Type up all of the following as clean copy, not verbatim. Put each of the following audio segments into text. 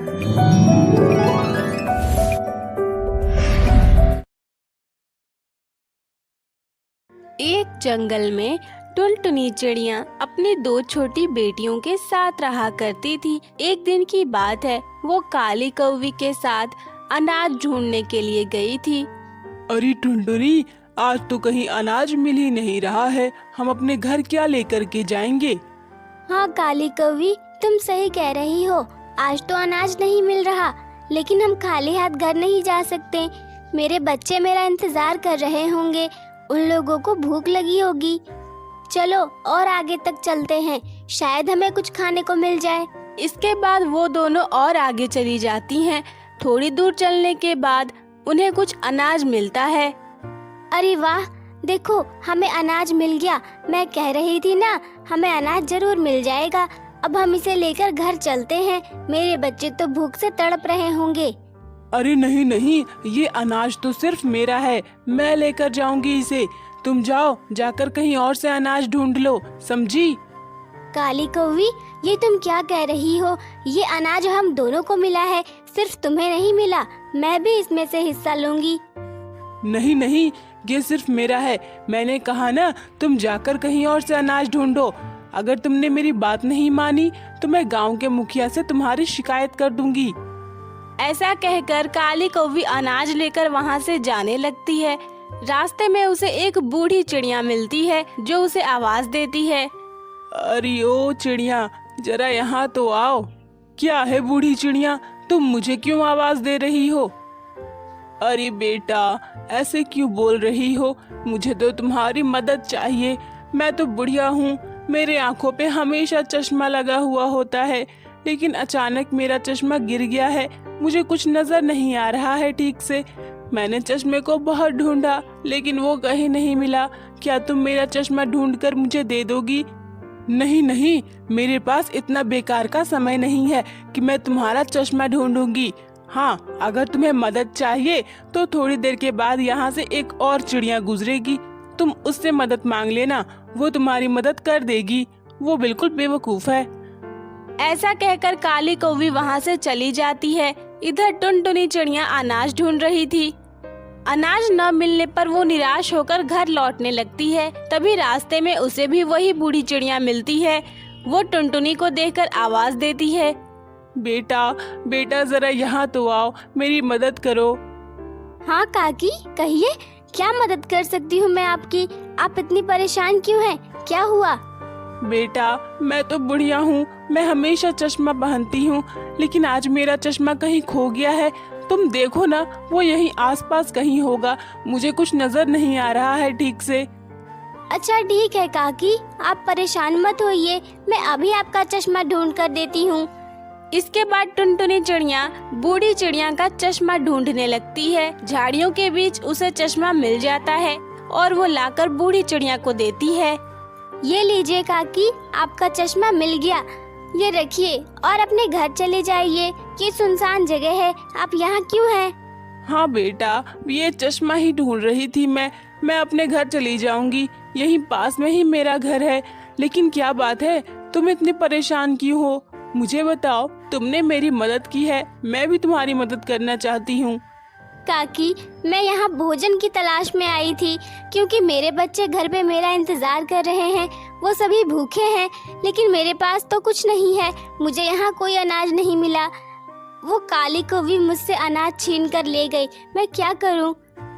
एक जंगल में टुनटुनी चिड़िया अपनी दो छोटी बेटियों के साथ रहा करती थी। एक दिन की बात है, वो काली कौवी के साथ अनाज ढूंढने के लिए गई थी। अरे टुनटुनी, आज तो कहीं अनाज मिल ही नहीं रहा है। हम अपने घर क्या लेकर के जाएंगे? हाँ काली कौवी, तुम सही कह रही हो। आज तो अनाज नहीं मिल रहा, लेकिन हम खाली हाथ घर नहीं जा सकते। मेरे बच्चे मेरा इंतजार कर रहे होंगे, उन लोगों को भूख लगी होगी। चलो और आगे तक चलते हैं, शायद हमें कुछ खाने को मिल जाए। इसके बाद वो दोनों और आगे चली जाती हैं। थोड़ी दूर चलने के बाद उन्हें कुछ अनाज मिलता है। अरे वाह, देखो हमें अनाज मिल गया। मैं कह रही थी ना, हमें अनाज जरूर मिल जाएगा। अब हम इसे लेकर घर चलते हैं, मेरे बच्चे तो भूख से तड़प रहे होंगे। अरे नहीं नहीं, ये अनाज तो सिर्फ मेरा है, मैं लेकर जाऊंगी इसे। तुम जाओ, जाकर कहीं और से अनाज ढूंढ लो, समझी? काली कौवी, ये तुम क्या कह रही हो? ये अनाज हम दोनों को मिला है, सिर्फ तुम्हें नहीं मिला। मैं भी इसमें से हिस्सा लूंगी। नहीं नहीं, ये सिर्फ मेरा है। मैंने कहा ना, तुम जाकर कहीं और से अनाज ढूंढो। अगर तुमने मेरी बात नहीं मानी तो मैं गांव के मुखिया से तुम्हारी शिकायत कर दूंगी। ऐसा कहकर काली कौवी अनाज लेकर वहाँ से जाने लगती है। रास्ते में उसे एक बूढ़ी चिड़िया मिलती है जो उसे आवाज देती है। अरे ओ चिड़िया, जरा यहाँ तो आओ। क्या है बूढ़ी चिड़िया, तुम मुझे क्यों आवाज दे रही हो? अरे बेटा, ऐसे क्यों बोल रही हो? मुझे तो तुम्हारी मदद चाहिए। मैं तो बुढ़िया हूँ, मेरे आँखों पे हमेशा चश्मा लगा हुआ होता है, लेकिन अचानक मेरा चश्मा गिर गया है। मुझे कुछ नजर नहीं आ रहा है ठीक से। मैंने चश्मे को बहुत ढूंढा, लेकिन वो कहीं नहीं मिला। क्या तुम मेरा चश्मा ढूंढकर मुझे दे दोगी? नहीं नहीं, मेरे पास इतना बेकार का समय नहीं है कि मैं तुम्हारा चश्मा ढूंढूंगी। हाँ, अगर तुम्हें मदद चाहिए तो थोड़ी देर के बाद यहाँ से एक और चिड़िया गुजरेगी, तुम उससे मदद मांग लेना, वो तुम्हारी मदद कर देगी। वो बिल्कुल बेवकूफ है। ऐसा कहकर काली कौवी वहाँ से चली जाती है। इधर टुनटुनी चिड़िया अनाज ढूंढ रही थी। अनाज न मिलने पर वो निराश होकर घर लौटने लगती है। तभी रास्ते में उसे भी वही बूढ़ी चिड़िया मिलती है। वो टुनटुनी को देखकर आवाज देती है। बेटा बेटा, जरा यहाँ तो आओ, मेरी मदद करो। हाँ काकी, कहिए, क्या मदद कर सकती हूँ मैं आपकी? आप इतनी परेशान क्यों हैं? क्या हुआ? बेटा, मैं तो बुढ़िया हूँ, मैं हमेशा चश्मा पहनती हूँ, लेकिन आज मेरा चश्मा कहीं खो गया है। तुम देखो ना, वो यहीं आसपास कहीं होगा। मुझे कुछ नजर नहीं आ रहा है ठीक से। अच्छा ठीक है काकी, आप परेशान मत होइए, मैं अभी आपका चश्मा ढूंढ कर देती हूँ। इसके बाद टुनटुनी चिड़िया बूढ़ी चिड़िया का चश्मा ढूंढने लगती है। झाड़ियों के बीच उसे चश्मा मिल जाता है और वो लाकर बूढ़ी चिड़िया को देती है। ये लीजिए काकी, आपका चश्मा मिल गया। ये रखिए और अपने घर चले जाइए। ये सुनसान जगह है, आप यहाँ क्यों हैं? हाँ बेटा, ये चश्मा ही ढूंढ रही थी मैं अपने घर चली जाऊंगी। यहीं पास में ही मेरा घर है। लेकिन क्या बात है, तुम इतनी परेशान क्यों हो? मुझे बताओ, तुमने मेरी मदद की है, मैं भी तुम्हारी मदद करना चाहती हूँ। काकी, मैं यहाँ भोजन की तलाश में आई थी, क्योंकि मेरे बच्चे घर पे मेरा इंतजार कर रहे हैं। वो सभी भूखे हैं, लेकिन मेरे पास तो कुछ नहीं है। मुझे यहाँ कोई अनाज नहीं मिला। वो काली कौवी मुझसे अनाज छीन कर ले गई। मैं क्या करूँ?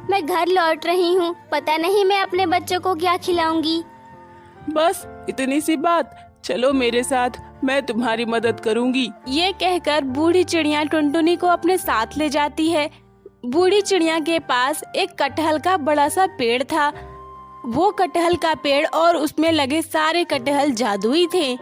मैं घर लौट रही हूँ, पता नहीं मैं अपने बच्चों को क्या खिलाऊंगी। बस इतनी सी बात, चलो मेरे साथ, मैं तुम्हारी मदद करूँगी। ये कहकर बूढ़ी चिड़िया टुनटुनी को अपने साथ ले जाती है। बूढ़ी चिड़िया के पास एक कटहल का बड़ा सा पेड़ था। वो कटहल का पेड़ और उसमें लगे सारे कटहल जादुई थे।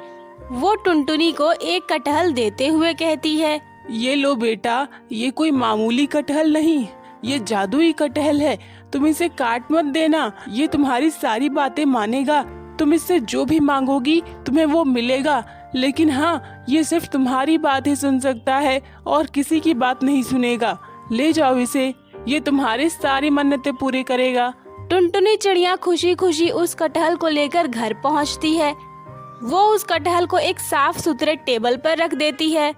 वो टुनटुनी को एक कटहल देते हुए कहती है, ये लो बेटा, ये कोई मामूली कटहल नहीं, ये जादुई कटहल है। तुम इसे काट मत देना, ये तुम्हारी सारी बातें मानेगा। तुम इससे जो भी मांगोगी तुम्हें वो मिलेगा। लेकिन हाँ, ये सिर्फ तुम्हारी बात ही सुन सकता है और किसी की बात नहीं सुनेगा। ले जाओ इसे, ये तुम्हारी सारी मन्नतें पूरी करेगा। टुनटुनी चिड़िया खुशी खुशी उस कटहल को लेकर घर पहुंचती है। वो उस कटहल को एक साफ सुथरे टेबल पर रख देती है।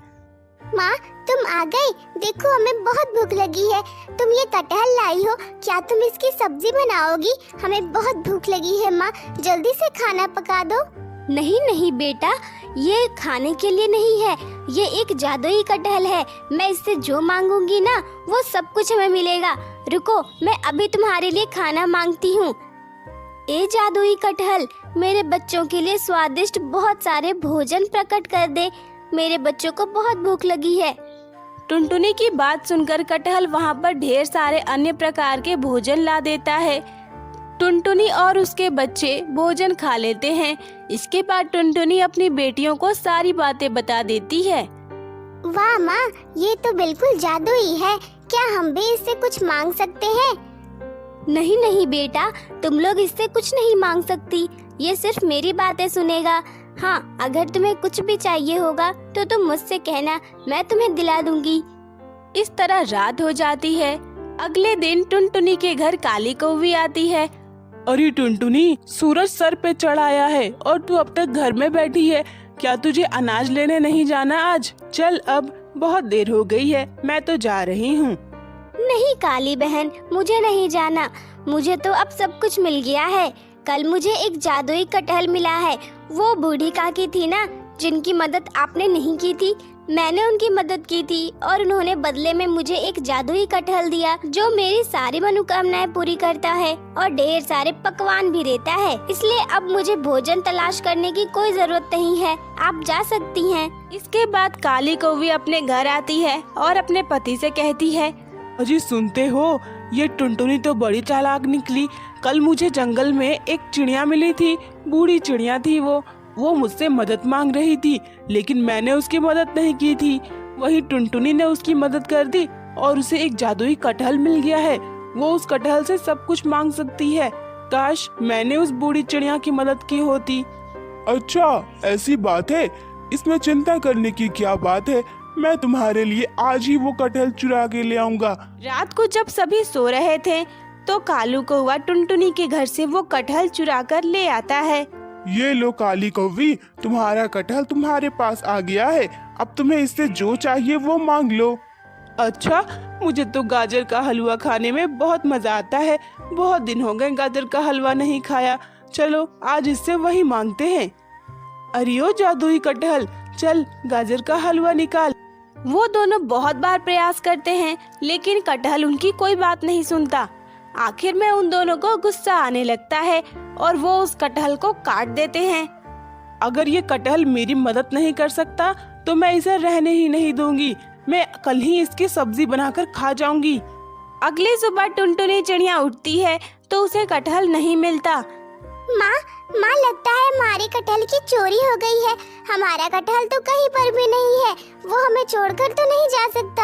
माँ, तुम तुम आ गए। देखो हमें बहुत भूख लगी है। तुम ये कटहल लाई हो, क्या तुम इसकी सब्जी बनाओगी? हमें बहुत भूख लगी है माँ, जल्दी से खाना पका दो। नहीं नहीं बेटा, ये खाने के लिए नहीं है, ये एक जादुई कटहल है। मैं इससे जो मांगूंगी ना वो सब कुछ हमें मिलेगा। रुको, मैं अभी तुम्हारे लिए खाना मांगती हूँ। ए जादुई कटहल, मेरे बच्चों के लिए स्वादिष्ट बहुत सारे भोजन प्रकट कर दे। मेरे बच्चों को बहुत भूख लगी है। टुनटुनी की बात सुनकर कटहल वहाँ पर ढेर सारे अन्य प्रकार के भोजन ला देता है। टुनटुनी और उसके बच्चे भोजन खा लेते हैं। इसके बाद टुनटुनी अपनी बेटियों को सारी बातें बता देती है। वाह माँ, ये तो बिल्कुल जादुई है। क्या हम भी इससे कुछ मांग सकते हैं? नहीं नहीं बेटा, तुम लोग इससे कुछ नहीं मांग सकती। ये सिर्फ मेरी बातें सुनेगा। हाँ, अगर तुम्हें कुछ भी चाहिए होगा तो तुम मुझसे कहना, मैं तुम्हें दिला दूंगी। इस तरह रात हो जाती है। अगले दिन टुनटुनी के घर काली कौवी आती है। अरे टुनटुनी, सूरज सर पे चढ़ आया है और तू अब तक घर में बैठी है। क्या तुझे अनाज लेने नहीं जाना आज? चल, अब बहुत देर हो गई है, मैं तो जा रही हूँ। नहीं काली बहन, मुझे नहीं जाना। मुझे तो अब सब कुछ मिल गया है। कल मुझे एक जादुई कटहल मिला है। वो बूढ़ी काकी थी ना, जिनकी मदद आपने नहीं की थी, मैंने उनकी मदद की थी और उन्होंने बदले में मुझे एक जादुई कटहल दिया जो मेरी सारी मनोकामनाएं पूरी करता है और ढेर सारे पकवान भी देता है। इसलिए अब मुझे भोजन तलाश करने की कोई जरूरत नहीं है, आप जा सकती हैं। इसके बाद काली कौवी अपने घर आती है और अपने पति से कहती है, अजी सुनते हो, ये टुनटुनी तो बड़ी चालाक निकली। कल मुझे जंगल में एक चिड़िया मिली थी, बूढ़ी चिड़िया थी वो मुझसे मदद मांग रही थी, लेकिन मैंने उसकी मदद नहीं की थी। वही टुनटुनी ने उसकी मदद कर दी और उसे एक जादुई कटहल मिल गया है। वो उस कटहल से सब कुछ मांग सकती है। काश मैंने उस बूढ़ी चिड़िया की मदद की होती। अच्छा, ऐसी बात है? इसमें चिंता करने की क्या बात है? मैं तुम्हारे लिए आज ही वो कटहल चुरा के ले आऊंगा। रात को जब सभी सो रहे थे तो कालू कौवा टुनटुनी के घर से वो कटहल चुरा कर ले आता है। ये लो काली कौवी, तुम्हारा कटहल तुम्हारे पास आ गया है। अब तुम्हें इससे जो चाहिए वो मांग लो। अच्छा, मुझे तो गाजर का हलवा खाने में बहुत मजा आता है। बहुत दिन हो गए गाजर का हलवा नहीं खाया। चलो आज इससे वही मांगते हैं। अरे ओ जादुई कटहल, चल गाजर का हलवा निकाल। वो दोनों बहुत बार प्रयास करते हैं लेकिन कटहल उनकी कोई बात नहीं सुनता। आखिर में उन दोनों को गुस्सा आने लगता है और वो उस कटहल को काट देते हैं। अगर ये कटहल मेरी मदद नहीं कर सकता तो मैं इसे रहने ही नहीं दूंगी। मैं कल ही इसकी सब्जी बनाकर खा जाऊंगी। अगली सुबह टुनटुनी चिड़िया उठती है तो उसे कटहल नहीं मिलता। माँ लगता है हमारे कटहल की चोरी हो गई है। हमारा कटहल तो कहीं पर भी नहीं है, वो हमें छोड़कर तो नहीं जा सकता।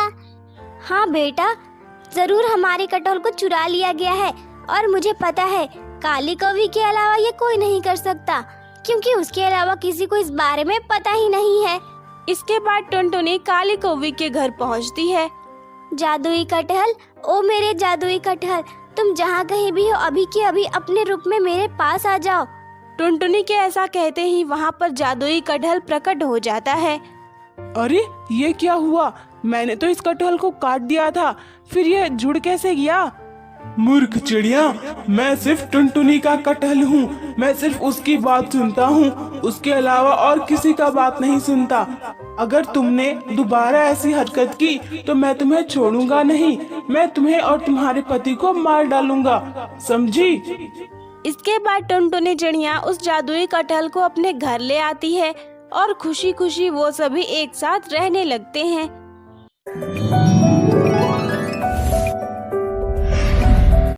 हाँ बेटा, जरूर हमारे कटहल को चुरा लिया गया है और मुझे पता है काली कौवी के अलावा ये कोई नहीं कर सकता, क्योंकि उसके अलावा किसी को इस बारे में पता ही नहीं है। इसके बाद टुनटुनी काली कौवी के घर पहुंचती है। जादुई कटहल, ओ मेरे जादुई कटहल, तुम जहाँ कहीं भी हो अभी के अभी अपने रूप में मेरे पास आ जाओ। टुनटुनी के ऐसा कहते ही वहाँ पर जादुई कटहल प्रकट हो जाता है। अरे ये क्या हुआ? मैंने तो इस कटहल को काट दिया था, फिर ये जुड़ कैसे गया? मूर्ख चिड़िया, मैं सिर्फ टुनटुनी का कटहल हूँ। मैं सिर्फ उसकी बात सुनता हूँ, उसके अलावा और किसी का बात नहीं सुनता। अगर तुमने दोबारा ऐसी हरकत की तो मैं तुम्हें छोड़ूंगा नहीं। मैं तुम्हें और तुम्हारे पति को मार डालूंगा, समझी? इसके बाद टुनटुनी चिड़िया उस जादुई कटहल को अपने घर ले आती है और खुशी खुशी वो सभी एक साथ रहने लगते हैं।